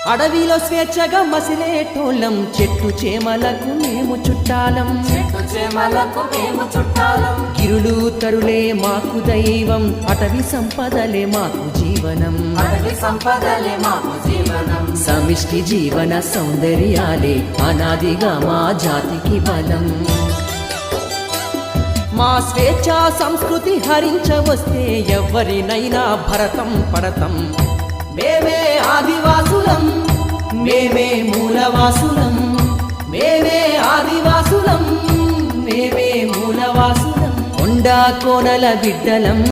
అడవిలో స్వేచ్ఛగా మసిలేటోళ్ళం, చెట్టు చేమలకు మేము చుట్టాలం. గిరులు తరులే మాకు దైవం, అటవీ సంపదలే మాకు జీవనం. సమిష్టి జీవన సౌందర్యాలే అనాదిగా మా జాతికి బలం. మా స్వేచ్ఛా సంస్కృతి హరించవస్తే ఎవరినైనా భరతం పడతం. మేమే ఆదివాసులం, మేమే మూలవాసులం, మేమే ఆదివాసులం, మేమే మూలవాసులం. కొండ కోనల బిడ్డలం.